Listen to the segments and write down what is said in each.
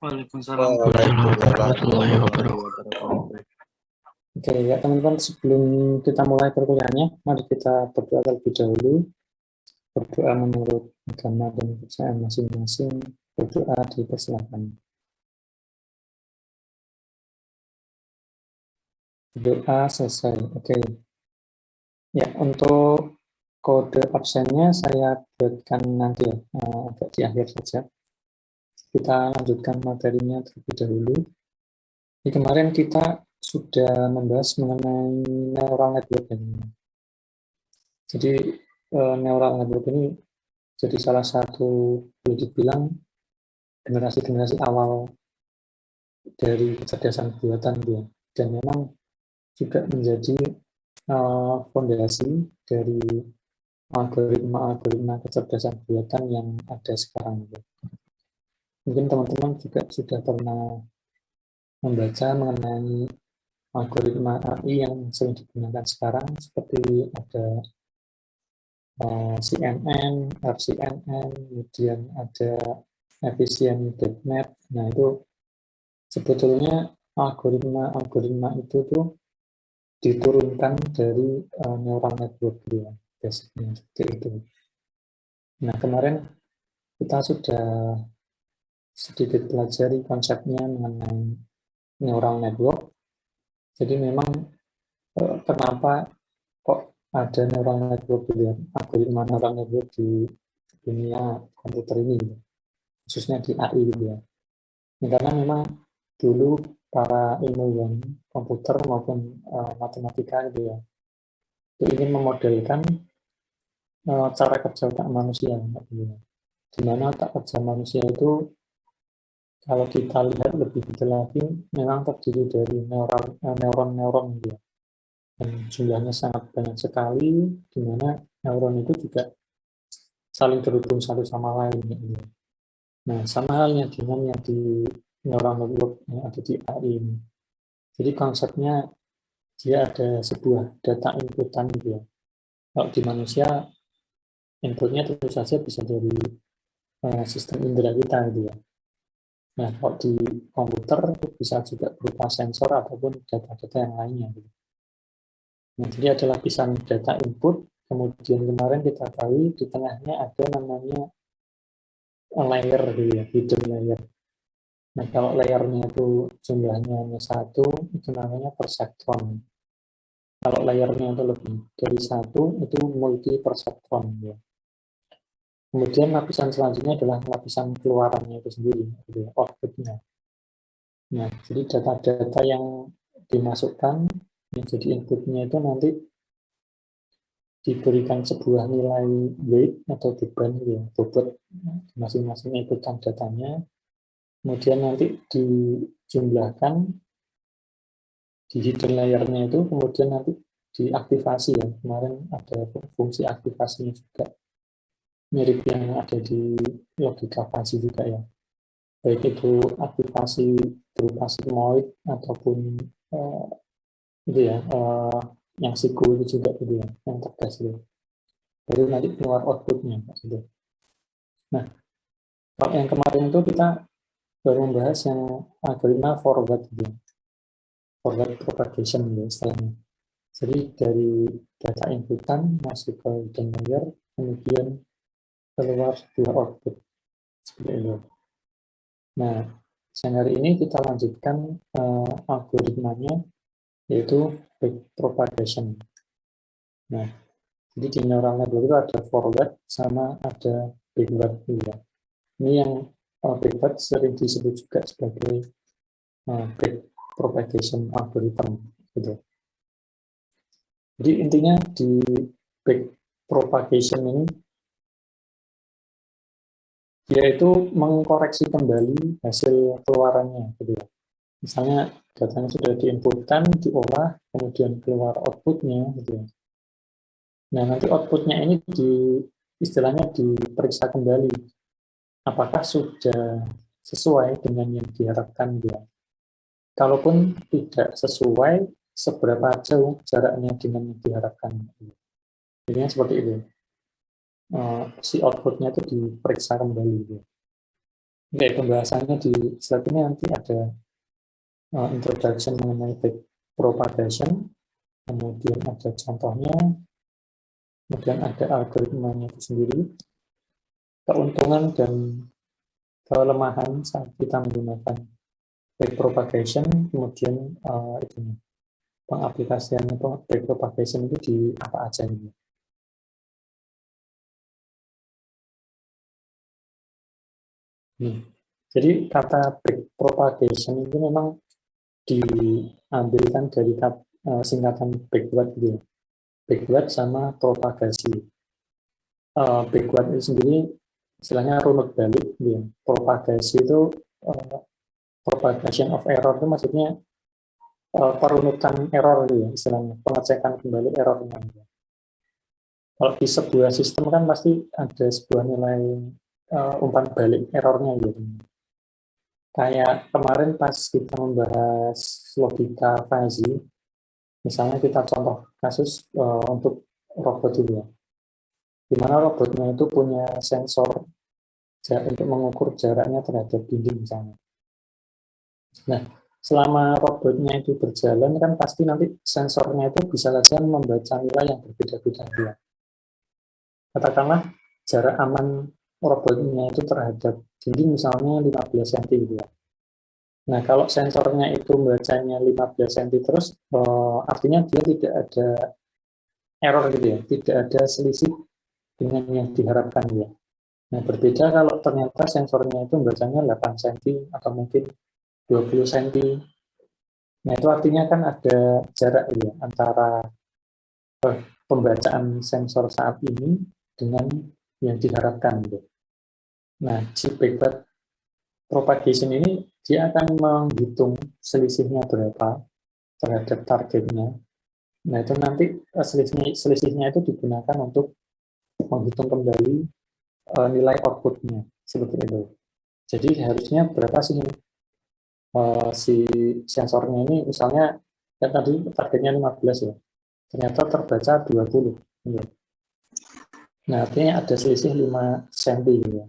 Waalaikumsalam warahmatullahi wabarakatuh. Oke ya teman-teman, sebelum kita mulai perkuliahannya, mari kita berdoa terlebih dahulu. Berdoa menurut agama dan kepercayaan masing-masing. Berdoa dipersilakan. Doa selesai. Oke. Ya, untuk kode absennya saya buatkan nanti ya, agak di akhir saja. Kita lanjutkan materinya terlebih dahulu. Di kemarin kita sudah membahas mengenai neural network ini. Jadi neural network ini jadi salah satu, boleh dibilang, generasi-generasi awal dari kecerdasan buatan dia, dan memang juga menjadi fondasi dari algoritma kecerdasan buatan yang ada sekarang. Mungkin teman-teman juga sudah pernah membaca mengenai algoritma AI yang sering digunakan sekarang, seperti ada CNN, RCNN, kemudian ada efisien.net. Nah, itu sebetulnya algoritma itu tuh diturunkan dari neural network dia, basicnya seperti itu. Nah, kemarin kita sudah sedikit pelajari konsepnya mengenai neural network. Jadi memang kenapa kok ada neural network gitu ya, algoritma neural network di dunia komputer ini, khususnya di AI gitu ya. Karena memang dulu para ilmuwan komputer maupun matematika gitu ya, itu ingin memodelkan cara kerja otak manusia gitu ya. Di mana otak kerja manusia itu, kalau kita lihat lebih detail lagi, memang terdiri dari neuron-neuron gitu ya. Dan jumlahnya sangat banyak sekali, di mana neuron itu juga saling terhubung satu sama lain gitu. Nah, sama halnya dengan yang di neural network yang ada di AI ini. Jadi konsepnya dia ada sebuah data inputan gitu ya. Kalau di manusia, inputnya tentu saja bisa dari sistem indera kita gitu ya. Nah, kalau di komputer itu bisa juga berupa sensor ataupun data-data yang lainnya gitu. Nah, jadi ada lapisan data input, kemudian kemarin kita tahu di tengahnya ada namanya layer gitu ya, hidden layer. Nah, kalau layernya itu jumlahnya hanya satu, itu namanya perseptron. Kalau layernya itu lebih dari satu, itu multi perseptron ya. Kemudian lapisan selanjutnya adalah lapisan keluarannya itu sendiri, gitu ya, outputnya. Nah, jadi data-data yang dimasukkan, yang jadi inputnya itu nanti diberikan sebuah nilai weight atau beban gitu ya, bobot masing-masing inputan datanya. Kemudian nanti dijumlahkan di hidden layer-nya itu, kemudian nanti diaktifasi ya. Kemarin ada fungsi aktivasinya juga, mirip yang ada di logika fuzzy juga ya. Baik itu aktivasi berupa sigmoid ataupun itu ya, yang siku itu juga gitu ya, yang tegas itu. Baru nanti keluar outputnya gitu. Nah, kalau yang kemarin itu kita baru membahas yang algoritma forward gitu ya. Forward propagation gitu istilahnya. Jadi dari data inputan masuk ke hidden layer, kemudian keluar sebuah output seperti itu. Nah, siang hari ini kita lanjutkan algoritmanya, yaitu backpropagation. Nah, jadi di neural network itu ada forward sama ada backward juga. Ini yang backward sering disebut juga sebagai backpropagation algorithm gitu. Jadi intinya di backpropagation ini dia itu mengkoreksi kembali hasil keluarannya gitu ya. Misalnya datanya sudah diinputkan, diolah, kemudian keluar outputnya gitu ya. Nah, nanti outputnya ini istilahnya diperiksa kembali. Apakah sudah sesuai dengan yang diharapkan dia. Kalaupun tidak sesuai, seberapa jauh jaraknya dengan yang diharapkan. Jadinya seperti itu. Si outputnya itu diperiksa kembali. Gitu. Oke, pembahasannya di slide ini nanti ada introduction mengenai backpropagation, kemudian ada contohnya, kemudian ada algoritmanya itu sendiri, keuntungan dan kelemahan saat kita menggunakan backpropagation, kemudian itu pengaplikasian backpropagation itu di apa aja ini. Jadi kata backpropagation itu memang diambilkan dari singkatan backward gitu. Backward sama propagasi. Backward itu sendiri istilahnya runut balik gitu. Propagasi itu propagation of error itu maksudnya perunutan error gitu ya, istilahnya pengecekan kembali errornya gitu. Kalau di sebuah sistem kan pasti ada sebuah nilai umpan balik errornya gitu. Kayak kemarin pas kita membahas logika fuzzy, misalnya kita contoh kasus untuk robot itu ya, di mana robotnya itu punya sensor untuk mengukur jaraknya terhadap dinding misalnya. Nah, selama robotnya itu berjalan kan pasti nanti sensornya itu bisa saja membaca nilai yang berbeda-beda. Katakanlah jarak aman robotnya itu terhadap dinding misalnya 15 cm gitu ya. Nah, kalau sensornya itu membacanya 15 cm terus, artinya dia tidak ada error gitu ya, tidak ada selisih dengan yang diharapkan ya. Nah, berbeda kalau ternyata sensornya itu membacanya 8 cm atau mungkin 20 cm. Nah, itu artinya kan ada jarak ya antara pembacaan sensor saat ini dengan yang diharapkan gitu. Nah, si backward propagation ini dia akan menghitung selisihnya berapa terhadap targetnya. Nah, itu nanti selisihnya itu digunakan untuk menghitung kembali nilai outputnya seperti itu. Jadi harusnya berapa sih si sensornya ini, misalnya kan tadi targetnya 15 ya, ternyata terbaca 20 gitu. Nah, artinya ada selisih 5 cm gitu ya.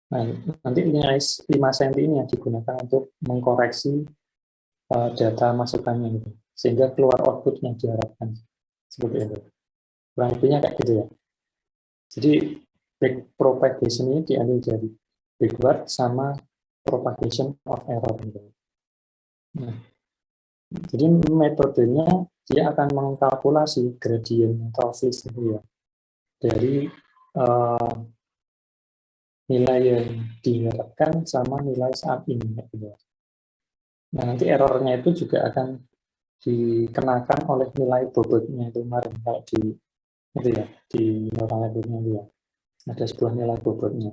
Nah, nanti nilai 5 cm ini yang digunakan untuk mengkoreksi data masukannya gitu, sehingga keluar output yang diharapkan seperti itu. Kurang lebihnya kayak gitu ya. Jadi backpropagation ini diambil dari backward sama propagation of error gitu. Nah, jadi metodenya dia akan mengkalkulasi gradient atau selisih ya dari nilai yang diharapkan sama nilai saat ini gitu. Nah, nanti errornya itu juga akan dikenakan oleh nilai bobotnya itu kemarin kalau di itu ya di neural networknya itu ya ada sebuah nilai bobotnya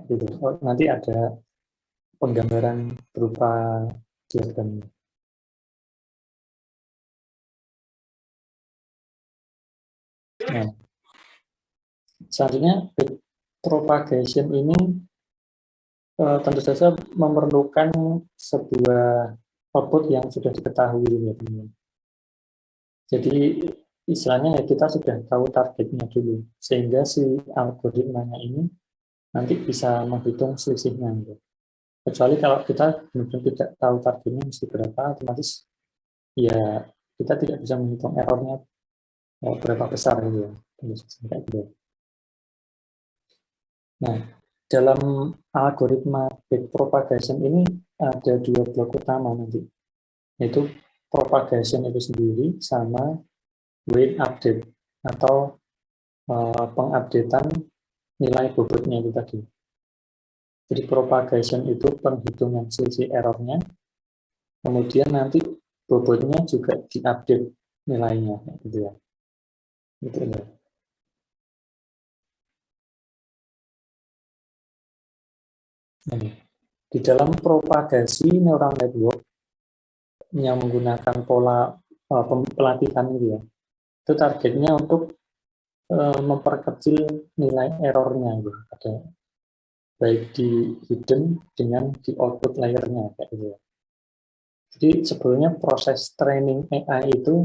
gitu. Nanti ada penggambaran berupa diagram. Nah, selanjutnya propagation ini tentu saja memerlukan sebuah output yang sudah diketahui ya teman-teman. Jadi istilahnya ya kita sudah tahu targetnya dulu sehingga si algoritmanya ini nanti bisa menghitung selisihnya gitu. Kecuali kalau kita benar-benar tidak tahu targetnya mesti berapa, otomatis ya kita tidak bisa menghitung errornya berapa besar gitu ya. Nah, dalam algoritma backpropagation ini ada dua blok utama nanti, yaitu propagation itu sendiri sama weight update atau pengupdatean nilai bobotnya itu tadi. Jadi propagation itu penghitungan selisih errornya, kemudian nanti bobotnya juga diupdate nilainya, gitu ya. Gitu ya. Nah, di dalam propagasi neural network yang menggunakan pola pelatihan gitu ya, itu targetnya untuk memperkecil nilai errornya gitu. Ada baik di hidden dengan di output layernya kayak gitu ya. Jadi sebetulnya proses training AI itu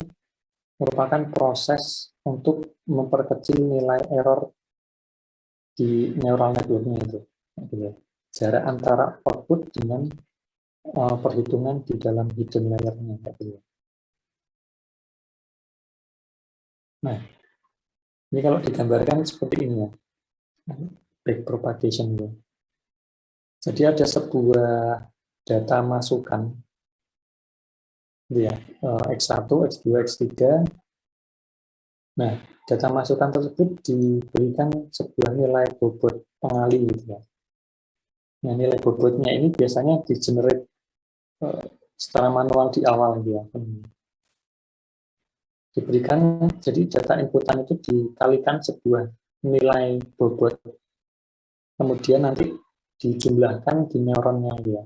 merupakan proses untuk memperkecil nilai error di neural networknya itu. Gitu ya. jarak antara output dengan perhitungan di dalam hidden layer-nya. Nah, ini kalau digambarkan seperti ini ya, backpropagation. Jadi ada sebuah data masukan, ya, X1, X2, X3. Nah, data masukan tersebut diberikan sebuah nilai bobot pengali, gitu ya. Nah, nilai bobotnya ini biasanya di-generate secara manual di awal, gitu ya. Diberikan, jadi data inputan itu dikalikan sebuah nilai bobot, kemudian nanti dijumlahkan di neuronnya, gitu ya.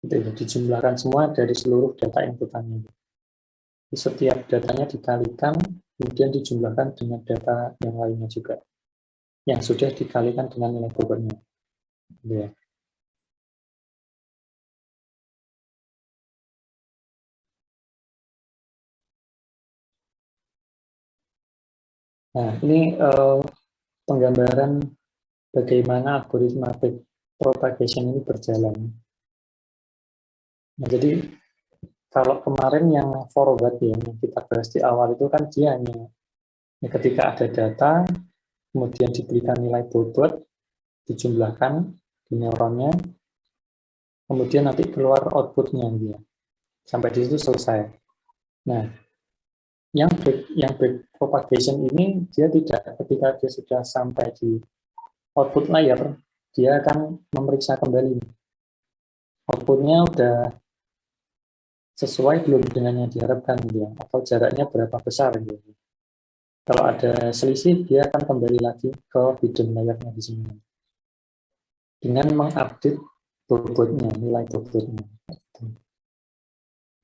Itu dijumlahkan semua dari seluruh data inputannya. Setiap datanya dikalikan, kemudian dijumlahkan dengan data yang lainnya juga, yang sudah dikalikan dengan nilai bobotnya. Ya. Nah, ini penggambaran bagaimana algoritma propagation ini berjalan. Nah, jadi kalau kemarin yang forward ya, yang kita bahas di awal itu kan dia hanya ketika ada data, kemudian diberikan nilai bobot, dijumlahkan di neuronnya, kemudian nanti keluar outputnya dia. Sampai di situ selesai. Nah, yang backpropagation ini dia tidak, ketika dia sudah sampai di output layer, dia akan memeriksa kembali outputnya udah sesuai belum dengan yang diharapkan dia, atau jaraknya berapa besar gitu. Kalau ada selisih, dia akan kembali lagi ke hidden layer-nya di sini dengan mengupdate bobotnya, nilai bobotnya.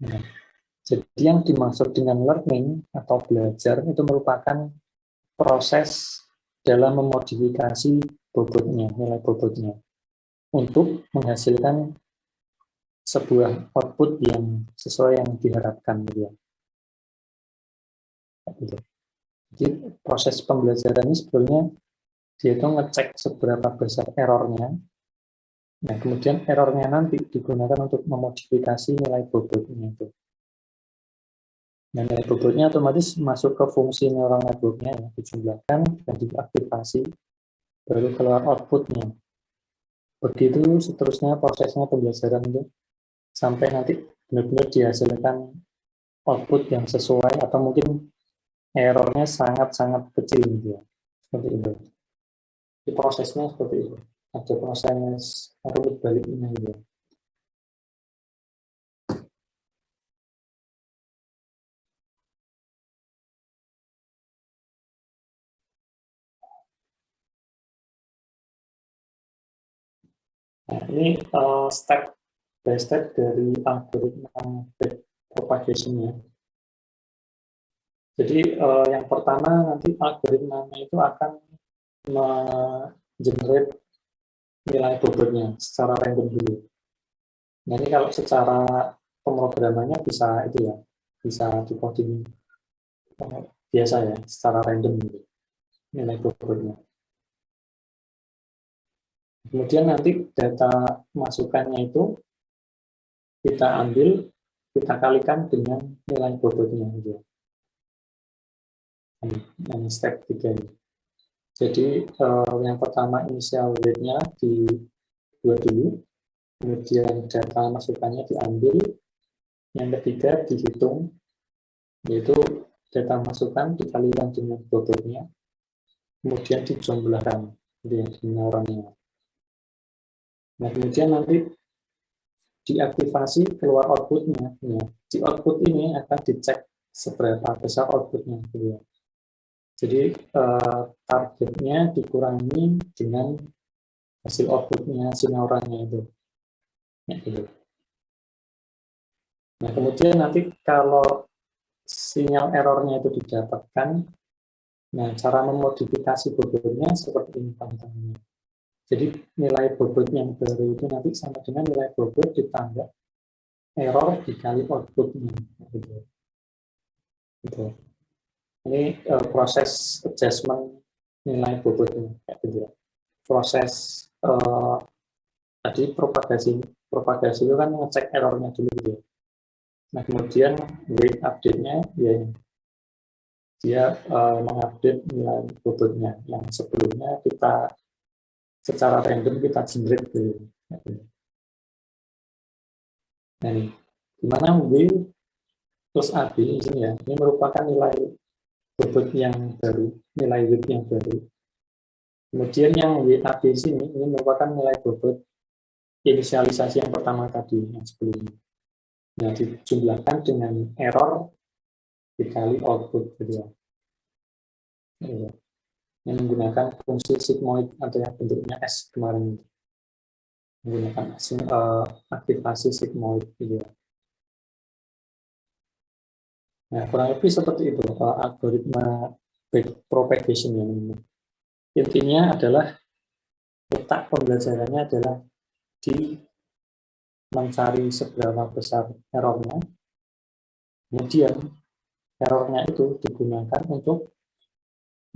Nah, jadi yang dimaksud dengan learning atau belajar itu merupakan proses dalam memodifikasi bobotnya, nilai bobotnya, untuk menghasilkan sebuah output yang sesuai yang diharapkan. Jadi proses pembelajaran ini sebetulnya dia itu ngecek seberapa besar errornya. Nah, kemudian errornya nanti digunakan untuk memodifikasi nilai bobotnya itu. Nah, nilai bobotnya otomatis masuk ke fungsi neural network-nya, ya, dijumlahkan dan diaktifasi, baru keluar outputnya. Begitu seterusnya prosesnya pembelajaran itu, sampai nanti benar-benar dihasilkan output yang sesuai, atau mungkin errornya sangat-sangat kecil gitu ya. Seperti itu. Di prosesnya seperti itu. Ada proses rumus baliknya gitu. Nah, ini step by step dari algoritma backpropagation-nya. Jadi yang pertama nanti algoritmanya itu akan generate nilai bobotnya secara random dulu. Nah, ini kalau secara pemrogramannya bisa itu ya, bisa di-coding biasa ya, secara random gitu, nilai bobotnya. Kemudian nanti data masukannya itu kita ambil, kita kalikan dengan nilai bobotnya gitu. Yang step 3 ini. Jadi yang pertama initial rate-nya dibuat dulu, kemudian data masukannya diambil, yang ketiga dihitung, yaitu data masukan dikalikan dengan bobotnya, kemudian dijumlahkan di neuronnya. Nah, kemudian nanti diaktifasi keluar outputnya. Nah, di output ini akan dicek seberapa besar outputnya. Jadi targetnya dikurangi dengan hasil outputnya si neuronnya itu. Ya, gitu. Nah, kemudian nanti kalau sinyal errornya itu didapatkan, nah cara memodifikasi bobotnya seperti ini pantangannya. Jadi nilai bobot yang baru itu nanti sama dengan nilai bobot ditambah error dikali outputnya. Gitu. Gitu. Ini proses adjustment nilai bobotnya. Gitu. proses tadi propagasi itu kan ngecek errornya dulu gitu. Nah kemudian wait update-nya ya dia mengupdate nilai bobotnya yang sebelumnya kita secara random kita generate dulu. Nah ini dimana W plus AB di sini ya, ini merupakan nilai bobot yang baru, nilai weight yang baru. Kemudian yang WAB di sini ini merupakan nilai bobot inisialisasi yang pertama tadi yang sebelumnya. Nah, dijumlahkan dengan error dikali output gitu ya. Yang menggunakan fungsi sigmoid atau yang bentuknya S kemarin, menggunakan aktivasi sigmoid gitu ya. Nah, kurang lebih seperti itu algoritma backpropagation yang ini. Intinya adalah letak pembelajarannya adalah di mencari seberapa besar errornya, kemudian errornya itu digunakan untuk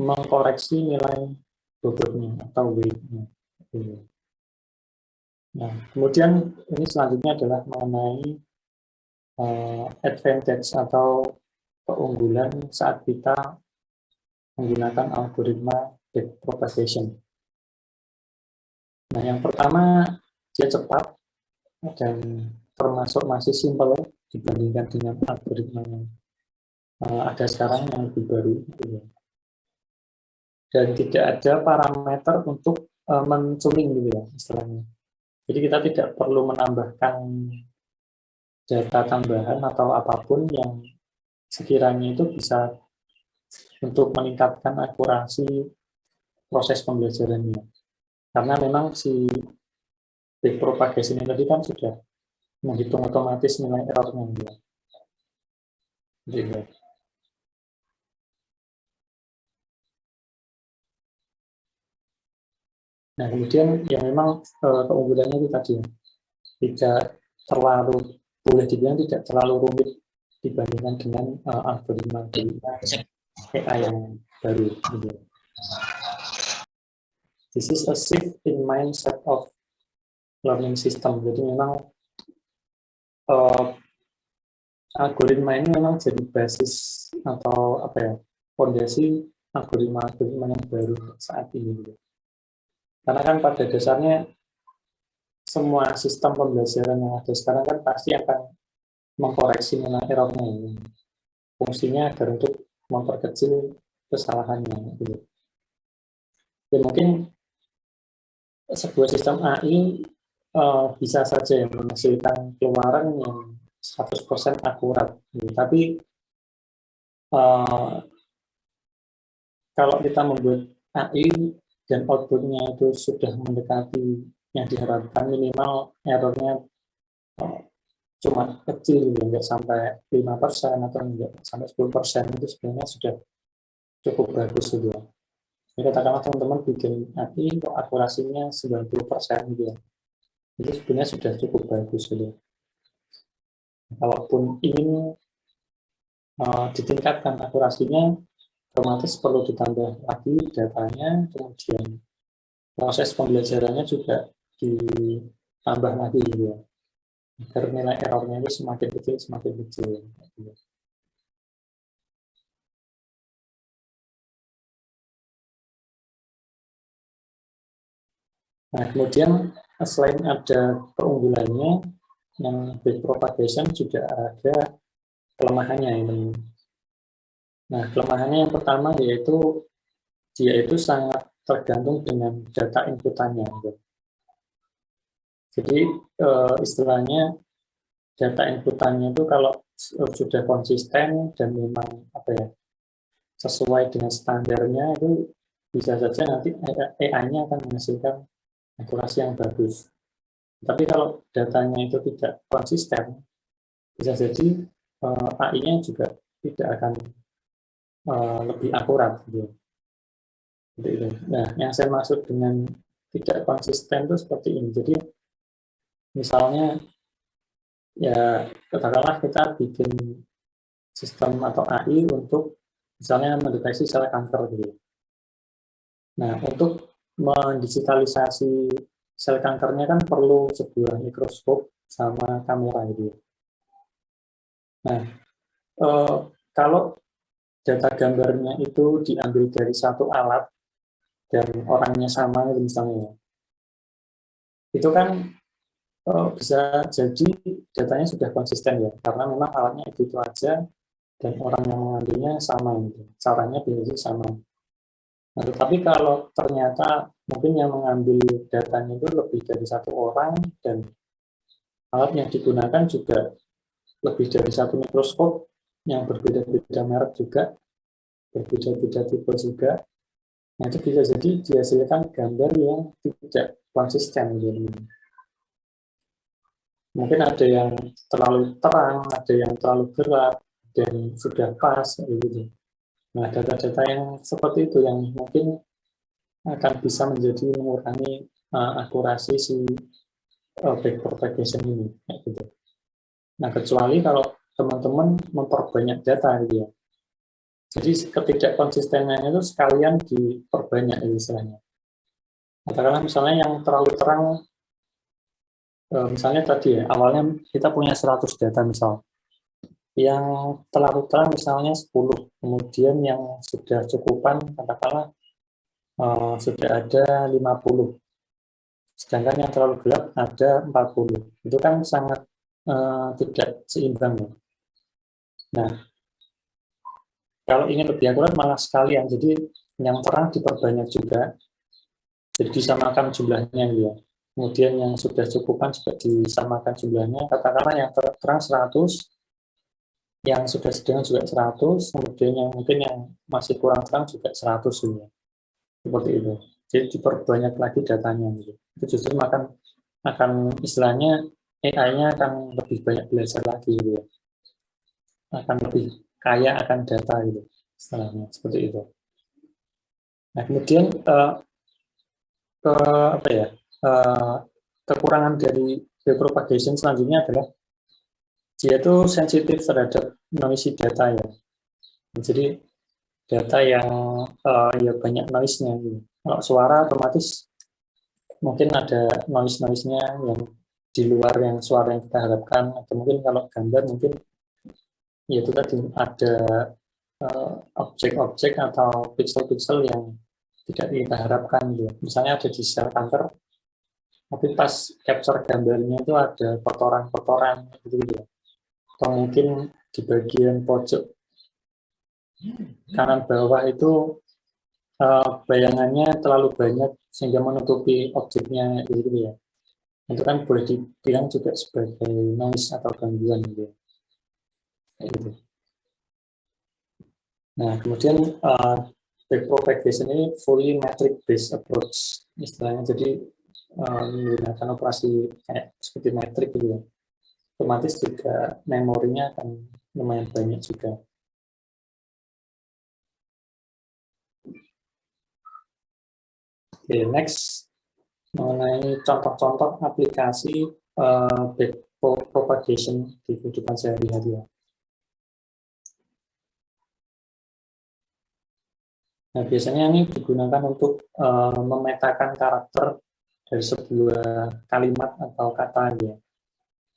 mengkoreksi nilai bobotnya atau weight-nya. Nah, kemudian ini selanjutnya adalah mengenai advantage atau keunggulan saat kita menggunakan algoritma backpropagation. Nah, yang pertama dia cepat dan termasuk masih simpel dibandingkan dengan algoritma yang ada sekarang yang lebih baru. Dan tidak ada parameter untuk mentuning gitu ya istilahnya. Jadi kita tidak perlu menambahkan data tambahan atau apapun yang sekiranya itu bisa untuk meningkatkan akurasi proses pembelajarannya. Karena memang si backpropagation ini tadi kan sudah menghitung otomatis nilai errornya. Gitu. Nah, kemudian yang memang keunggulannya itu tadi tidak terlalu, boleh dibilang tidak terlalu rumit dibandingkan dengan algoritma AI yang baru. Gitu. This is a shift in mindset of learning system. Jadi memang algoritma ini memang jadi basis atau apa ya, fondasi algoritma yang baru saat ini. Gitu. Karena kan pada dasarnya semua sistem pembelajaran yang ada sekarang kan pasti akan mengkoreksi nilai errornya. Fungsinya agar untuk memperkecil kesalahannya. Gitu. Dan mungkin sebuah sistem AI bisa saja menghasilkan keluaran yang 100% akurat. Gitu. Tapi kalau kita membuat AI dan outputnya itu sudah mendekati yang diharapkan, minimal errornya cuma kecil, gitu, nggak sampai 5% atau nggak sampai 10%, itu sebenarnya sudah cukup bagus gitu. Jadi katakanlah teman-teman bikin AI kok akurasinya 90% gitu ya. Itu sebenarnya sudah cukup bagus gitu. Kalaupun ingin ditingkatkan akurasinya, otomatis perlu ditambah lagi datanya, kemudian proses pembelajarannya juga ditambah lagi gitu ya. Agar nilai errornya itu semakin kecil, semakin kecil. Nah, kemudian selain ada keunggulannya, yang backpropagation juga ada kelemahannya ini. Nah, kelemahannya yang pertama yaitu dia itu sangat tergantung dengan data inputannya. Jadi istilahnya data inputannya itu kalau sudah konsisten dan memang apa ya sesuai dengan standarnya, itu bisa saja nanti AI-nya akan menghasilkan akurasi yang bagus. Tapi kalau datanya itu tidak konsisten, bisa jadi AI-nya juga tidak akan lebih akurat. Gitu. Nah, yang saya maksud dengan tidak konsisten itu seperti ini. Jadi, misalnya, ya katakanlah kita bikin sistem atau AI untuk misalnya mendeteksi sel kanker. Gitu. Nah, untuk mendigitalisasi sel kankernya kan perlu sebuah mikroskop sama kamera gitu. Nah, kalau data gambarnya itu diambil dari satu alat dan orangnya sama misalnya, itu kan bisa jadi datanya sudah konsisten ya, karena memang alatnya itu aja dan orang yang mengambilnya sama gitu. Caranya bisa sama. Nah, tetapi kalau ternyata mungkin yang mengambil datanya itu lebih dari satu orang dan alat yang digunakan juga lebih dari satu mikroskop yang berbeda-beda merek juga, berbeda-beda tipe juga, nah itu bisa jadi dihasilkan gambar yang tidak konsisten gitu. Mungkin ada yang terlalu terang, ada yang terlalu gelap, dan sudah pas gitu. Nah, data-data yang seperti itu yang mungkin akan bisa menjadi mengurangi akurasi si back propagation ini, gitu. Nah, kecuali kalau teman-teman memperbanyak data gitu ya. Jadi ketidakkonsistenannya itu sekalian diperbanyak istilahnya. Katakanlah misalnya yang terlalu terang, misalnya tadi ya, awalnya kita punya 100 data misal. Yang terlalu terang misalnya 10, kemudian yang sudah cukupan katakanlah sudah ada 50. Sedangkan yang terlalu gelap ada 40. Itu kan sangat tidak seimbang. Nah, kalau ingin lebih akurat malah sekalian. Jadi yang terang diperbanyak juga. Jadi disamakan jumlahnya ya. Kemudian yang sudah cukupan juga disamakan jumlahnya. Katakanlah yang terang 100, yang sudah sedang juga 100, kemudian yang mungkin yang masih kurang terang juga 100 ya. Seperti itu. Jadi diperbanyak lagi datanya gitu. Itu justru akan istilahnya AI-nya akan lebih banyak belajar lagi gitu ya. Akan lebih kaya akan data gitu istilahnya seperti itu. Nah, kemudian apa ya? Kekurangan dari propagation selanjutnya adalah dia itu sensitif terhadap noisy data ya. Jadi data yang ya banyak noise-nya gitu. Kalau suara otomatis mungkin ada noise-nya yang di luar yang suara yang kita harapkan, atau mungkin kalau gambar mungkin ya itu tadi ada objek-objek atau pixel-pixel yang tidak kita harapkan gitu. Misalnya ada di sel kanker, tapi pas capture gambarnya itu ada kotoran-kotoran gitu ya. Atau mungkin di bagian pojok kanan bawah itu bayangannya terlalu banyak sehingga menutupi objeknya gitu ya. Itu kan boleh dibilang juga sebagai noise atau gangguan gitu. Gitu. Nah, kemudian backpropagation ini fully metric based approach istilahnya. Jadi menggunakan operasi kayak seperti metrik gitu ya. Otomatis juga memorinya akan lumayan banyak juga. Oke, next mengenai contoh-contoh aplikasi backpropagation di kehidupan sehari-hari ya. Nah, biasanya ini digunakan untuk memetakan karakter dari sebuah kalimat atau kata ya.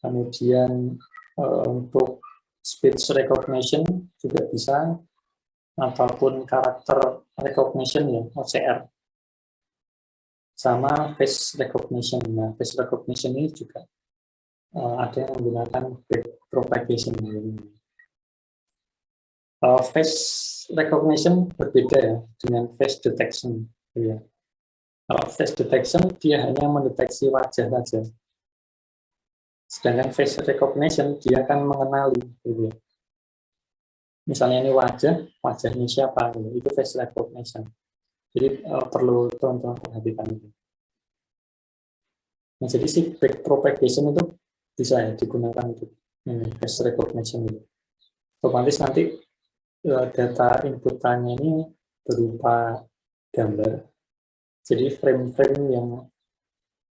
Kemudian untuk speech recognition juga bisa, ataupun karakter recognition ya, OCR. Sama face recognition. Nah, face recognition ini juga ada yang menggunakan backpropagation. Face recognition berbeda ya dengan face detection. Ya. Kalau face detection dia hanya mendeteksi wajah saja. Sedangkan face recognition dia akan mengenali. Gitu. Misalnya ini wajahnya siapa? Gitu. Itu face recognition. Jadi perlu teman-teman perhatikan itu. Nah, jadi si backpropagation itu bisa ya digunakan untuk face recognition itu. Otomatis nanti data inputannya ini berupa gambar. Jadi frame-frame yang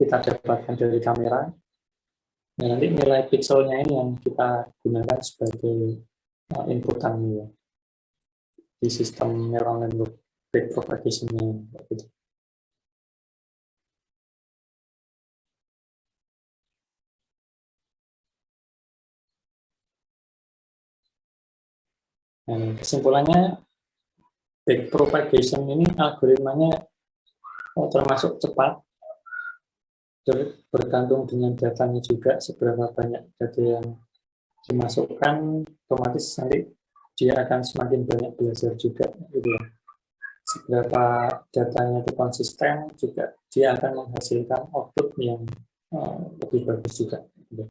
kita dapatkan dari kamera. Nah, nanti nilai pixelnya ini yang kita gunakan sebagai inputan ya, di sistem neural network backpropagation-nya. Gitu. Nah, kesimpulannya, backpropagation ini algoritmanya termasuk cepat, bergantung dengan datanya juga, seberapa banyak data yang dimasukkan, otomatis nanti dia akan semakin banyak belajar juga, gitu ya. Seberapa datanya itu konsisten, juga dia akan menghasilkan output yang lebih bagus juga. Gitu.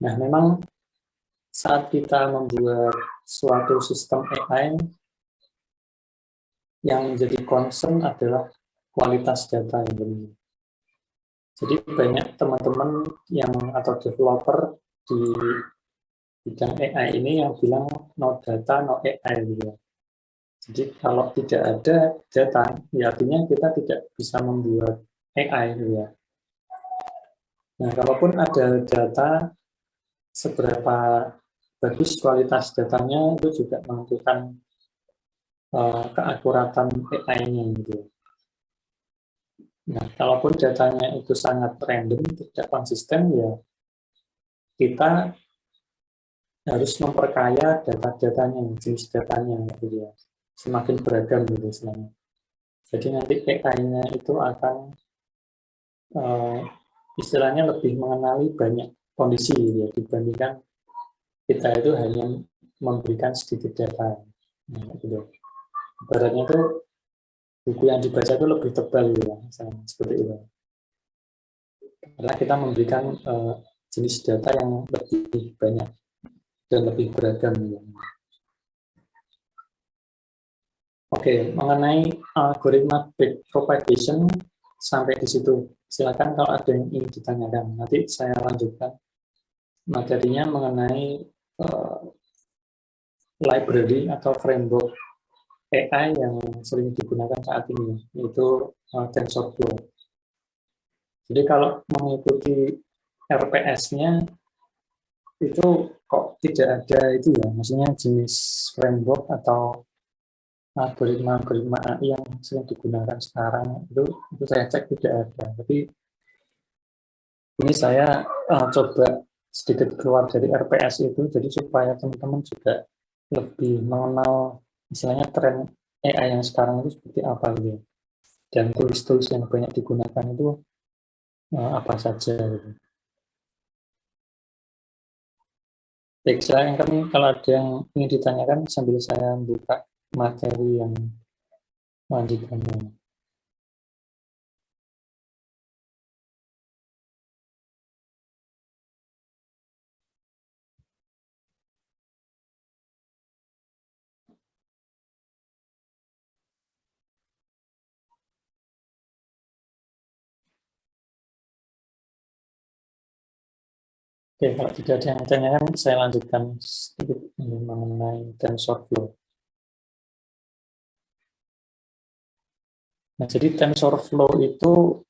Nah, memang saat kita membuat suatu sistem AI, yang menjadi concern adalah kualitas data yang benar. Jadi banyak teman-teman yang atau developer di bidang AI ini yang bilang no data, no AI gitu. Jadi kalau tidak ada data, ya artinya kita tidak bisa membuat AI gitu ya. Nah, kalaupun ada data, seberapa bagus kualitas datanya itu juga menentukan keakuratan AI-nya gitu. Nah, kalaupun datanya itu sangat random, tidak konsisten, ya kita harus memperkaya data-datanya, jenis datanya, gitu ya. Semakin beragam gitu istilahnya. Jadi nanti AI-nya itu akan istilahnya lebih mengenali banyak kondisi gitu ya, dibandingkan kita itu hanya memberikan sedikit data. Nah, gitu. Ibaratnya itu buku yang dibaca itu lebih tebal gitu ya, misalnya seperti itu. Karena kita memberikan jenis data yang lebih banyak dan lebih beragam. Gitu. Oke, mengenai algoritma backpropagation sampai di situ. Silakan kalau ada yang ingin ditanyakan. Nanti saya lanjutkan materinya mengenai library atau framework AI yang sering digunakan saat ini, yaitu TensorFlow. Jadi kalau mengikuti RPS-nya itu kok tidak ada itu ya, maksudnya jenis framework atau algoritma AI yang sering digunakan sekarang itu saya cek tidak ada. Tapi ini saya coba sedikit keluar dari RPS itu, jadi supaya teman-teman juga lebih mengenal misalnya tren AI yang sekarang itu seperti apa gitu. Dan tools-tools yang banyak digunakan itu apa saja gitu. Baik, saya kan kalau ada yang ingin ditanyakan sambil saya buka materi yang lanjutannya. Oke, kalau tidak ada yang ditanyakan, saya lanjutkan sedikit mengenai TensorFlow. Nah, jadi TensorFlow itu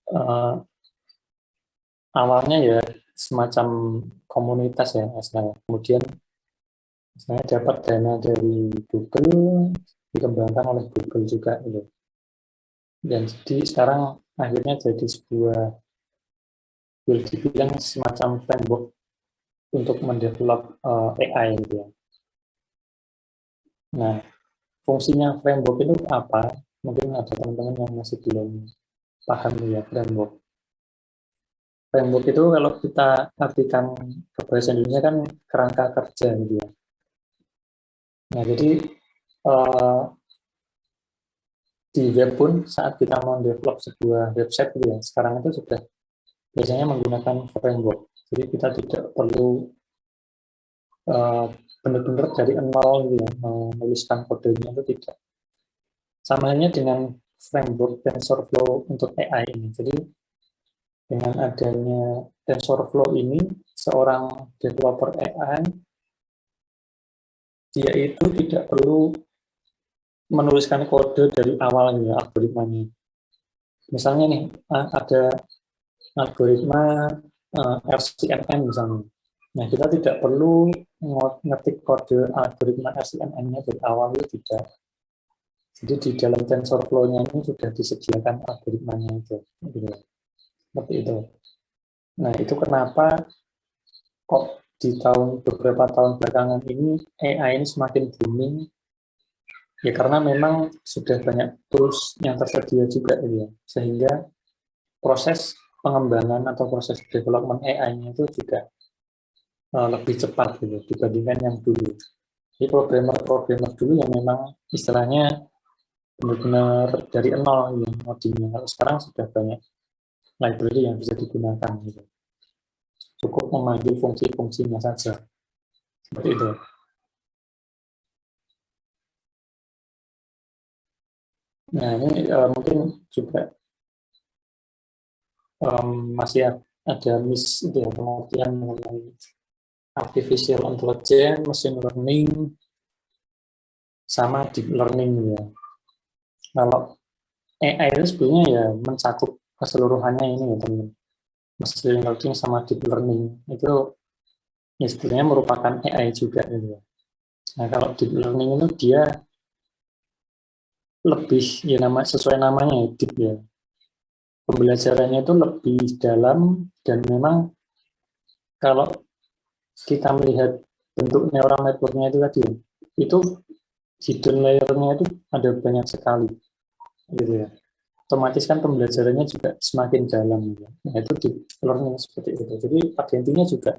awalnya ya semacam komunitas ya, misalnya. Kemudian misalnya dapat dana dari Google, dikembangkan oleh Google juga gitu. Dan jadi sekarang akhirnya jadi sebuah, boleh dibilang semacam framework untuk mendevelop AI gitu ya. Nah, fungsinya framework itu apa? Mungkin ada teman-teman yang masih belum paham ya framework. Framework itu kalau kita artikan ke bahasa Indonesia kan kerangka kerja gitu ya. Nah, jadi di web pun saat kita mau develop sebuah website gitu ya, sekarang itu sudah biasanya menggunakan framework. Jadi kita tidak perlu benar-benar dari nol gitu ya, menuliskan kodenya itu tidak. Sama halnya dengan framework TensorFlow untuk AI ini. Jadi dengan adanya TensorFlow ini, seorang developer AI dia itu tidak perlu menuliskan kode dari awal ya, algoritmanya. Misalnya nih ada algoritma RCMN misalnya. Nah, kita tidak perlu ngetik kode algoritma RCMN-nya dari awal itu tidak. Jadi di dalam TensorFlow-nya ini sudah disediakan algoritmanya itu. Gitu. Seperti itu. Nah, itu kenapa kok di beberapa tahun belakangan ini AI ini semakin booming ya karena memang sudah banyak tools yang tersedia juga ya, sehingga proses pengembangan atau proses development AI-nya itu juga lebih cepat gitu dibandingkan yang dulu. Jadi programmer dulu yang memang istilahnya benar-benar dari nol gitu, ngodingnya. Kalau sekarang sudah banyak library yang bisa digunakan gitu. Cukup memanggil fungsi-fungsinya saja. Seperti itu. Nah, ini mungkin juga masih ada miss itu ya, pengertian mengenai artificial intelligence, machine learning, sama deep learning ya. Kalau AI itu sebenarnya ya mencakup keseluruhannya ini ya teman. Machine learning sama deep learning itu ya sebenarnya merupakan AI juga gitu ya. Nah kalau deep learning itu dia lebih ya sesuai namanya ya deep ya. Pembelajarannya itu lebih dalam dan memang kalau kita melihat bentuk neural network-nya itu tadi ya, itu hidden layer-nya itu ada banyak sekali gitu ya. Otomatis kan pembelajarannya juga semakin dalam gitu. Nah itu deep learning seperti itu. Jadi pada intinya juga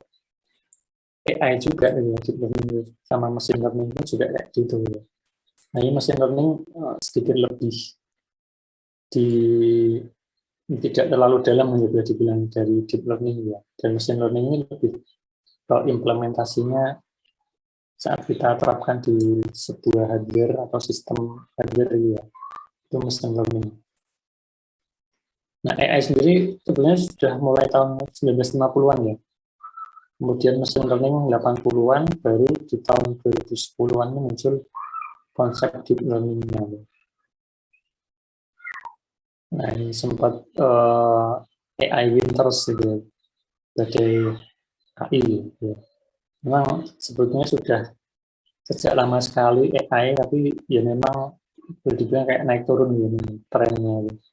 AI juga gitu ya, deep learning sama machine learning itu juga kayak gitu ya. Nah ini machine learning sedikit lebih di tidak terlalu dalam ya bisa dibilang dari deep learning ya. Dan machine learning ini lebih kalau implementasinya saat kita terapkan di sebuah hardware atau sistem hardware ya, itu machine learning. Nah AI sendiri sebenarnya sudah mulai tahun 1950-an ya. Kemudian machine learning 80-an, baru di tahun 2010-an muncul konsep deep learning-nya. Nah ini sempat AI Winters gitu ya, sebagai AI gitu. Memang sebetulnya sudah sejak lama sekali AI, tapi ya memang boleh dibilang kayak naik turun gitu trennya gitu.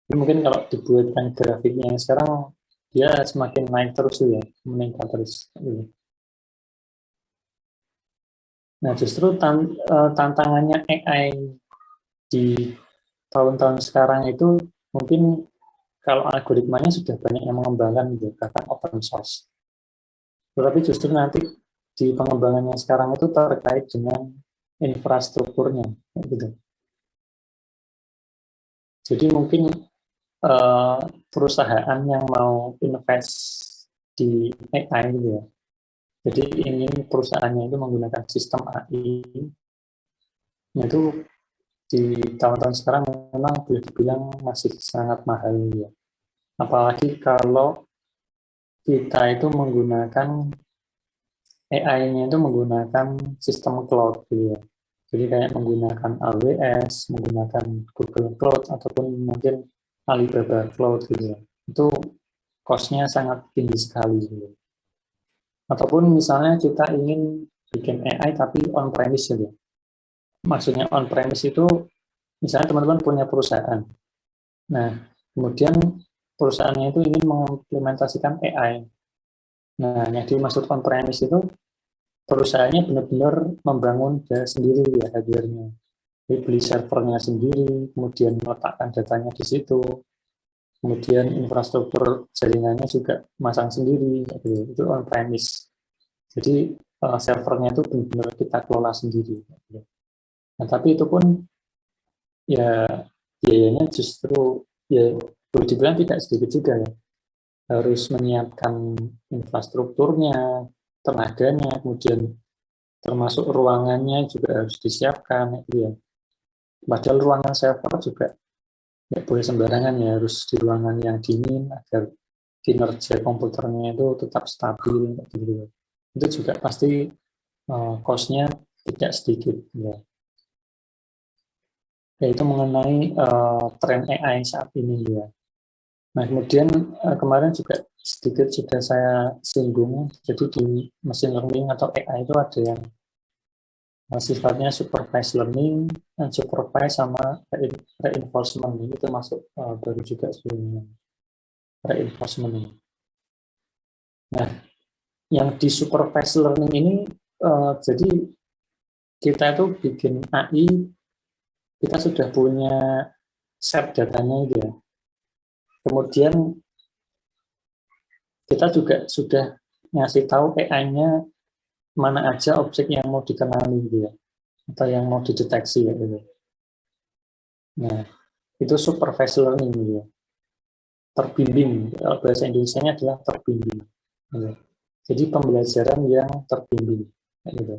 Jadi mungkin kalau dibuatkan grafiknya yang sekarang dia semakin naik terus ya, meningkat terus gitu. Nah justru tantangannya AI di tahun-tahun sekarang itu mungkin kalau algoritmanya sudah banyak yang mengembangkan gitu, bahkan open source. Tetapi justru nanti di pengembangannya sekarang itu terkait dengan infrastrukturnya gitu. Jadi mungkin perusahaan yang mau invest di AI gitu ya. Jadi ingin perusahaannya itu menggunakan sistem AI, itu di tahun-tahun sekarang memang boleh dibilang masih sangat mahal ya. Apalagi kalau kita itu menggunakan AI-nya itu menggunakan sistem cloud gitu ya. Jadi kayak menggunakan AWS, menggunakan Google Cloud ataupun mungkin Alibaba Cloud gitu ya. Itu cost-nya sangat tinggi sekali gitu. Ataupun misalnya kita ingin bikin AI tapi on-premise gitu. Maksudnya on-premise itu misalnya teman-teman punya perusahaan. Nah, kemudian perusahaannya itu ingin mengimplementasikan AI. Nah, yang dimaksud on-premise itu perusahaannya benar-benar membangun sendiri ya hardware-nya. Jadi beli servernya sendiri, kemudian meletakkan datanya di situ, kemudian infrastruktur jaringannya juga masang sendiri, gitu. Itu on-premise. Jadi servernya itu benar-benar kita kelola sendiri. Gitu. Nah, tapi itu pun ya biayanya justru ya boleh dibilang tidak sedikit juga ya. Harus menyiapkan infrastrukturnya, tenaganya, kemudian termasuk ruangannya juga harus disiapkan. Gitu ya. Padahal ruangan server juga nggak boleh sembarangan ya, harus di ruangan yang dingin agar kinerja komputernya itu tetap stabil. Gitu. Itu juga pasti cost-nya tidak sedikit. Ya. Yaitu mengenai tren AI saat ini ya. Nah kemudian kemarin juga sedikit sudah saya singgung, jadi di machine learning atau AI itu ada yang sifatnya supervised learning, unsupervised sama reinforcement. Ini termasuk baru juga sebelumnya reinforcement. Nah Yang di supervised learning ini, jadi kita itu bikin AI, kita sudah punya set datanya itu ya. Kemudian kita juga sudah ngasih tahu AI-nya mana aja objek yang mau dikenali gitu ya, atau yang mau dideteksi ya gitu. Nah, itu supervised learning gitu ya. Terbimbing, bahasa Indonesianya adalah terbimbing. Gitu. Jadi pembelajaran yang terbimbing gitu.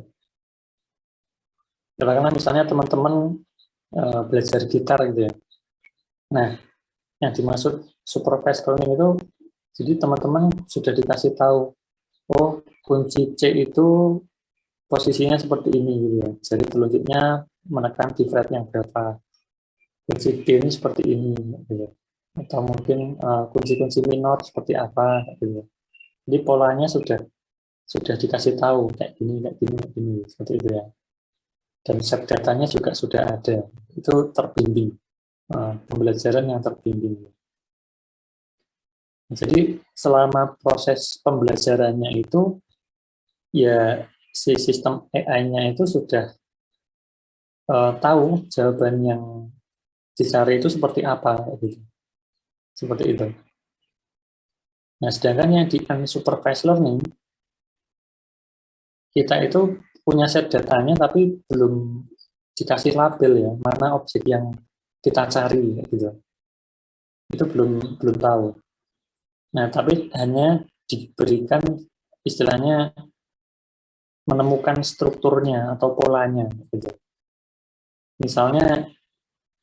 Katakanlah misalnya teman-teman belajar gitar gitu ya. Nah, yang dimaksud supervised learning itu, jadi teman-teman sudah dikasih tahu, oh kunci C itu posisinya seperti ini gitu ya. Jadi telunjuknya menekan di fret yang berapa. Kunci D ini seperti ini gitu. Atau mungkin kunci-kunci minor seperti apa gitu. Jadi polanya sudah dikasih tahu kayak gini, kayak gini, kayak gini, seperti itu ya. Dan set datanya juga sudah ada. Itu terbimbing. Pembelajaran yang terbimbing. Jadi selama proses pembelajarannya itu, ya si sistem AI-nya itu sudah tahu jawaban yang dicari itu seperti apa, gitu. Seperti itu. Nah, sedangkan yang di unsupervised learning, kita itu punya set datanya tapi belum dikasih label ya, mana objek yang kita cari, gitu. Itu belum tahu. Nah, tapi hanya diberikan istilahnya menemukan strukturnya atau polanya, gitu. Misalnya,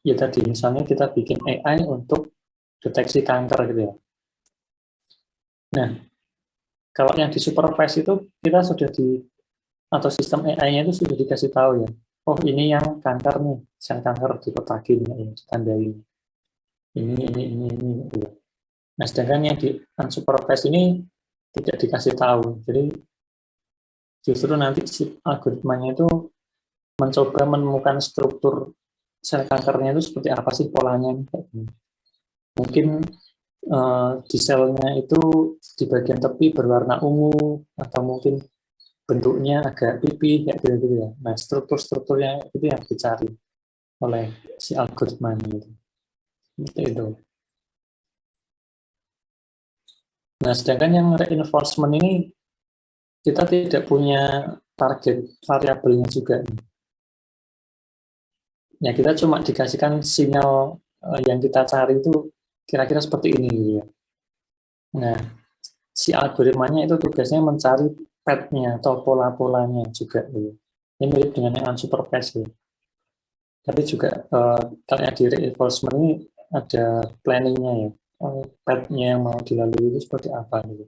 ya tadi, misalnya kita bikin AI untuk deteksi kanker gitu ya. Nah, kalau yang di supervise itu kita sudah atau sistem AI-nya itu sudah dikasih tahu ya. Oh, ini yang kanker nih, yang kanker dikotakin, ya, ditandain. Ini gitu. Nah, sedangkan yang di unsupervised ini tidak dikasih tahu. Jadi justru nanti si algoritmanya itu mencoba menemukan struktur sel kankernya itu seperti apa sih polanya. Mungkin di selnya itu di bagian tepi berwarna ungu, atau mungkin bentuknya agak pipih kayak gitu ya. Nah, struktur-strukturnya itu yang dicari oleh si algoritma itu. Itu. Nah, sedangkan yang reinforcement ini kita tidak punya target variabelnya juga. Ya, kita cuma dikasihkan sinyal yang kita cari itu kira-kira seperti ini gitu ya. Nah, si algoritmanya itu tugasnya mencari path-nya atau pola-polanya juga gitu. Ini mirip dengan yang unsupervised gitu. Tapi juga kalau yang di reinforcement ini ada planning-nya ya. Path-nya yang mau dilalui itu seperti apa gitu.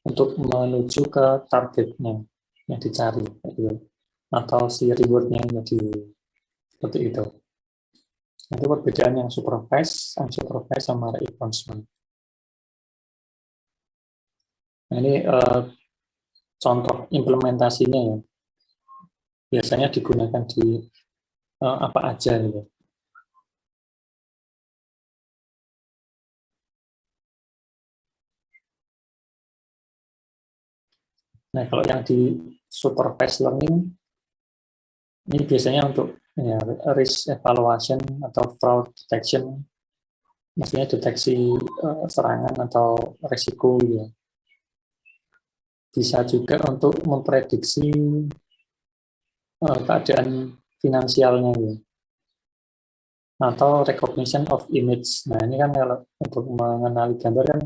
Untuk menuju ke targetnya yang dicari gitu. Atau si reward-nya yang seperti itu. Itu perbedaan yang supervised, unsupervised, sama reinforcement. Nah, ini contoh implementasinya ya. Biasanya digunakan di apa aja gitu. Nah, kalau yang di supervised learning, ini biasanya untuk ya, risk evaluation atau fraud detection, maksudnya deteksi serangan atau resiko ya. Bisa juga untuk memprediksi keadaan finansialnya ya. Atau recognition of image. Nah, ini kan kalau untuk mengenali gambar kan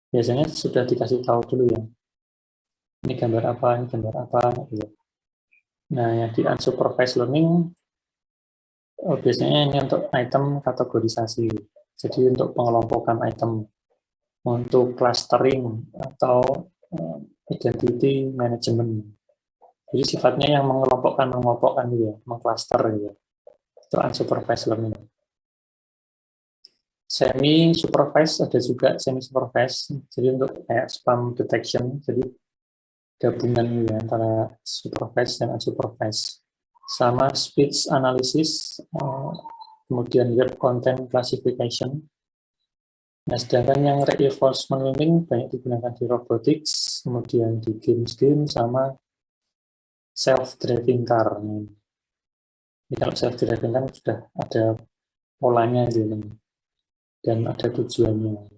biasanya sudah dikasih tahu dulu ya. Ini gambar apa, ini gambar apa gitu. Nah, yang di unsupervised learning biasanya ini untuk item kategorisasi. Jadi untuk pengelompokan item, untuk clustering atau identity management. Jadi sifatnya yang mengelompokkan gitu ya, mengcluster gitu. Itu unsupervised learning. Semi supervised ada juga semi supervised. Jadi untuk kayak spam detection, jadi gabungan ya antara supervised dan unsupervised. Sama speech analysis, kemudian web content classification. Nah, sedangkan yang reinforcement learning banyak digunakan di robotics, kemudian di games sama self-driving car. Jadi kalau self-driving kan sudah ada polanya gitu, dan ada tujuannya.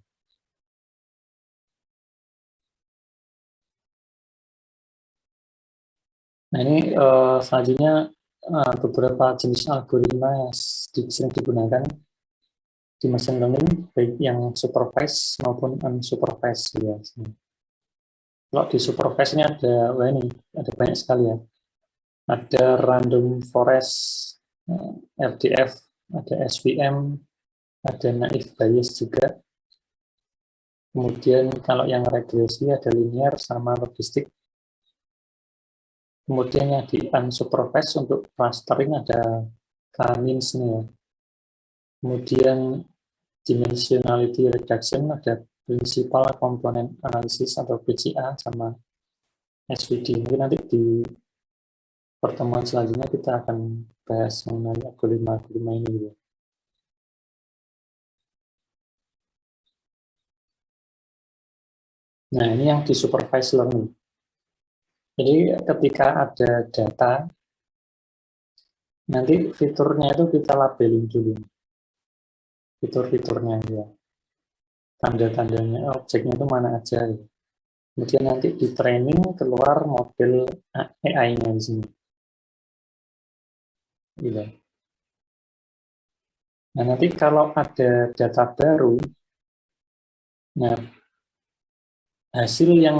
Nah ini selanjutnya beberapa jenis algoritma yang sering digunakan di machine learning, baik yang supervised maupun unsupervised. Ya. Kalau di supervised ini ada banyak sekali ya. Ada random forest, RDF, ada SVM, ada naive Bayes juga. Kemudian kalau yang regresi ada linear sama logistik. Kemudian yang di unsupervised untuk clustering ada K-means nih ya. Kemudian dimensionality reduction ada principal component analysis atau PCA sama SVD. Mungkin nanti di pertemuan selanjutnya kita akan bahas mengenai algoritma ini. Nah, ini yang di supervised learning. Jadi ketika ada data, nanti fiturnya itu kita labelin dulu. Fitur-fiturnya ya. Tanda-tandanya, objeknya itu mana aja. Ya. Kemudian nanti di training keluar model AI-nya di sini. Gitu. Nah, nanti kalau ada data baru, nah hasil yang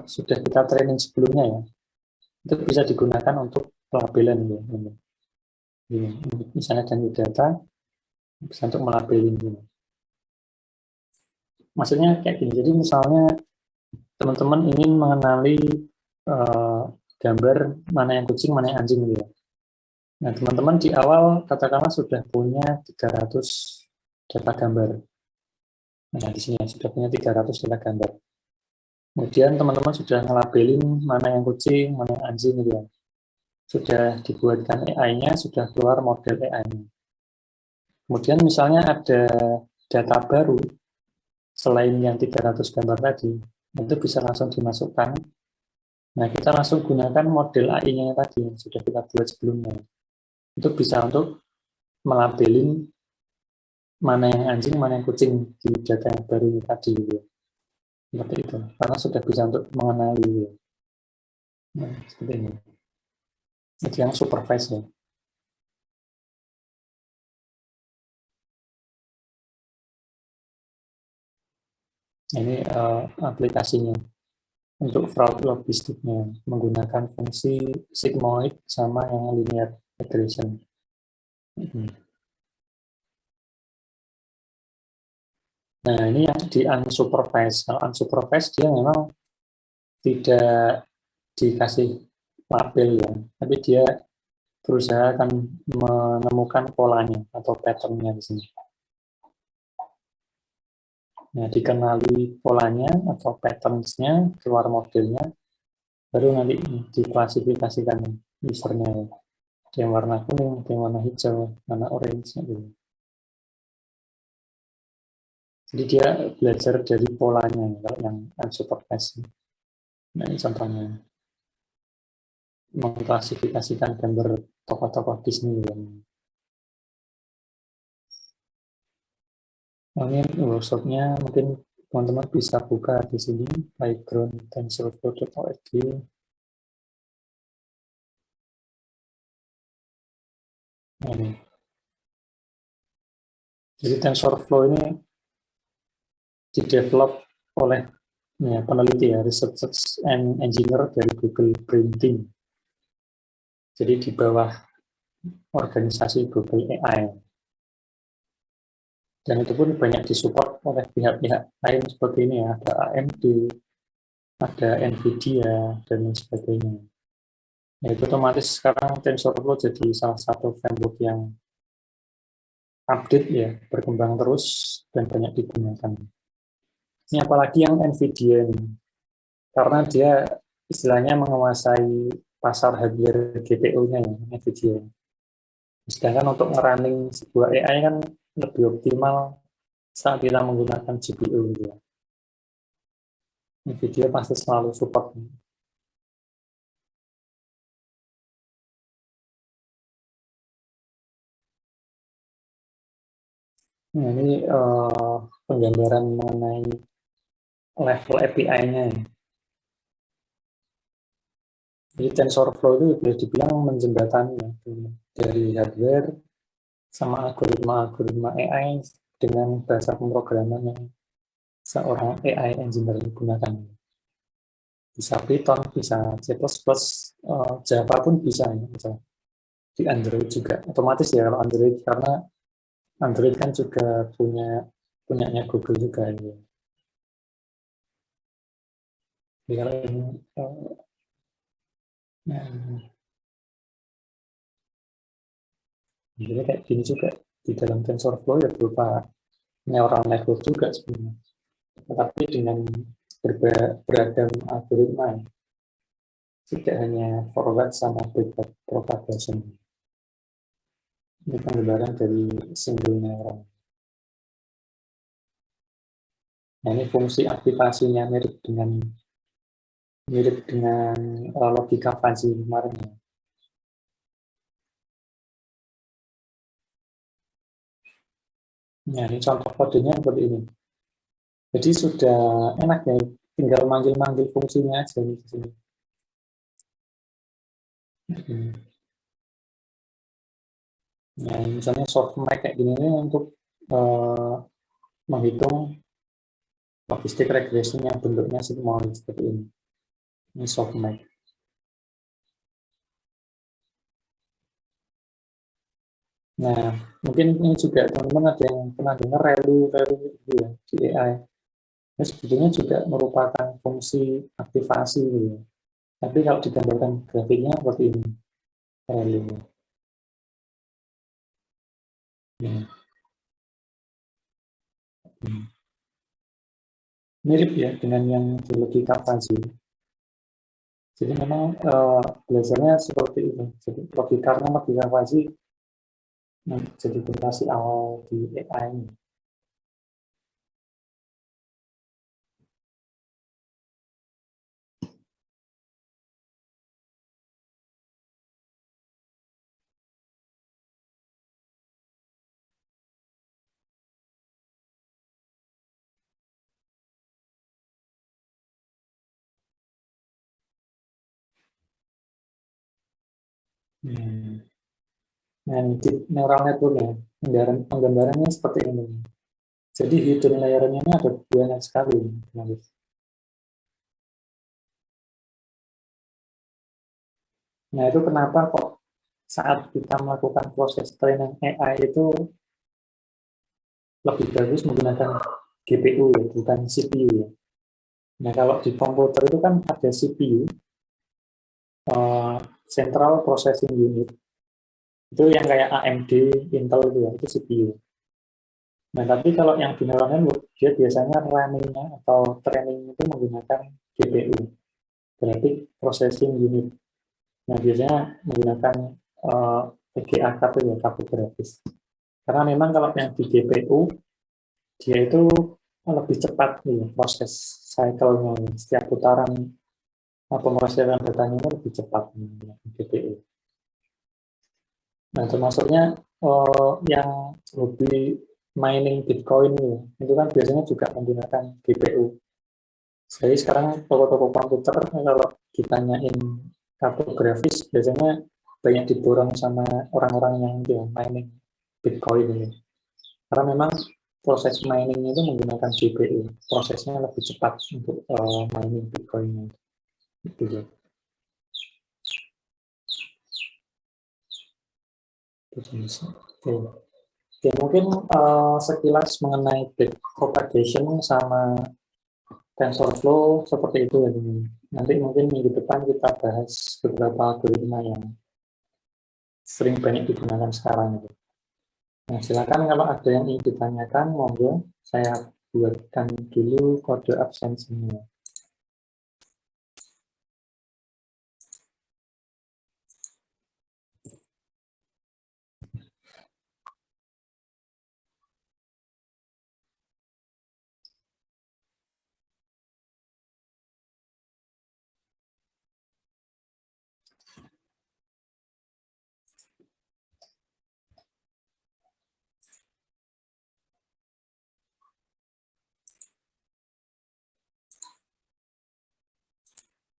sudah kita training sebelumnya ya, itu bisa digunakan untuk pelabelan ya. Ini. Misalnya dari data, bisa untuk melabelin gitu. Maksudnya kayak gini, jadi misalnya teman-teman ingin mengenali gambar mana yang kucing, mana yang anjing gitu ya. Nah, teman-teman di awal katakanlah sudah punya 300 data gambar. Nah, di sini sudah punya 300 data gambar. Kemudian teman-teman sudah ngelabelin mana yang kucing, mana yang anjing gitu ya. Sudah dibuatkan AI-nya, sudah keluar model AI-nya. Kemudian misalnya ada data baru selain yang 300 gambar tadi, itu bisa langsung dimasukkan. Nah, kita langsung gunakan model AI-nya tadi yang sudah kita buat sebelumnya. Itu bisa untuk melabelin mana yang anjing, mana yang kucing di data yang baru tadi. Gitu. Seperti itu. Karena sudah bisa untuk mengenali. Gitu. Nah, seperti ini. Itu yang supervised ya. Ini aplikasinya untuk fraud logistiknya menggunakan fungsi sigmoid sama yang linear regression. Nah ini yang di unsupervised. Kalau unsupervised dia memang tidak dikasih label ya, tapi dia berusaha akan menemukan polanya atau patternnya di sini. Nah, dikenali polanya atau patterns-nya, keluar modelnya, baru nanti diklasifikasikan usernya. Ada yang warna kuning, ada yang warna hijau, warna orange. Gitu. Jadi dia belajar dari polanya, kalau yang unsupervised. Nah, ini contohnya. Mengklasifikasikan gambar tokoh-tokoh Disney. Ini workshopnya mungkin teman-teman bisa buka di sini playground tensorflow.org. Ini. Jadi TensorFlow ini didevelop oleh ya, peneliti ya, research and engineer dari Google Brain Team. Jadi di bawah organisasi Google AI. Dan itu pun banyak disupport oleh pihak-pihak lain seperti ini ya, ada AMD, ada NVIDIA, dan sebagainya. Nah, itu otomatis sekarang TensorFlow jadi salah satu framework yang update ya, berkembang terus dan banyak digunakan. Ini apalagi yang NVIDIA ini, karena dia istilahnya menguasai pasar hardware GPU-nya ya, NVIDIA. Sedangkan untuk ngerunning sebuah AI kan lebih optimal saat kita menggunakan GPU gitu ya. NVIDIA pasti selalu support. Nah, ini penggambaran mengenai level API-nya ya. Jadi TensorFlow itu boleh dibilang menjembatani ya, dari hardware sama algoritma AI dengan bahasa pemrograman yang seorang AI engineer gunakan. Bisa Python, bisa C++, Java pun bisa ya, bisa di Android juga. Otomatis ya kalau Android, karena Android kan juga punyanya Google juga ya. Jadi kalau ini nah, jadi kayak gini juga di dalam TensorFlow ya berupa neural network juga sebenarnya, tetapi dengan beragam algoritma, tidak hanya forward sama backward propagation. Ini penggambaran dari single neuron. Nah, ini fungsi aktivasinya mirip dengan logika fuzzy kemarin ya. Nah, ini contoh kodenya seperti ini. Jadi sudah enak ya, tinggal manggil-manggil fungsinya aja di sini. Nah, misalnya softmax kayak gini ini untuk menghitung logistik regresinya, bentuknya sigmoid seperti ini. Ini softmax. Nah, mungkin ini juga teman-teman ada yang pernah dengar relu gitu ya, di AI. Ini sebetulnya juga merupakan fungsi aktivasi gitu ya. Tapi kalau digambarkan grafiknya seperti ini, relu. Hmm. Mirip ya dengan yang di logika fuzzy. Jadi memang belajarnya seperti itu. Jadi logika fuzzy jadi generasi awal di AI ini. Nah, di neural network-nya, penggambarannya seperti ini. Jadi hidden layer-nya ini ada banyak sekali. Nah, itu kenapa kok saat kita melakukan proses training AI itu lebih bagus menggunakan GPU ya, bukan CPU ya. Nah, kalau di komputer itu kan ada CPU, Central Processing Unit. Itu yang kayak AMD, Intel itu ya, itu CPU. Nah, tapi kalau yang di neural network, dia biasanya running-nya atau training itu menggunakan GPU, Graphic Processing Unit. Nah, biasanya menggunakan VGA itu ya, kartu grafis. Karena memang kalau yang di GPU, dia itu lebih cepat ya, proses cycle-nya. Setiap putaran pemrosesan datanya itu lebih cepat menggunakan GPU. Nah, termasuknya yang hobi mining Bitcoin itu kan biasanya juga menggunakan GPU. Jadi sekarang toko-toko komputer kalau ditanyain kartografis biasanya banyak diborong sama orang-orang yang mining Bitcoin ini. Karena memang proses mining itu menggunakan GPU, prosesnya lebih cepat untuk mining Bitcoin. Gitu ya. Oke, mungkin sekilas mengenai backpropagation sama TensorFlow seperti itu ya. Nanti mungkin minggu depan kita bahas beberapa algoritma yang sering banyak digunakan sekarang. Nah, silakan kalau ada yang ingin ditanyakan, monggo saya buatkan dulu kode absensinya.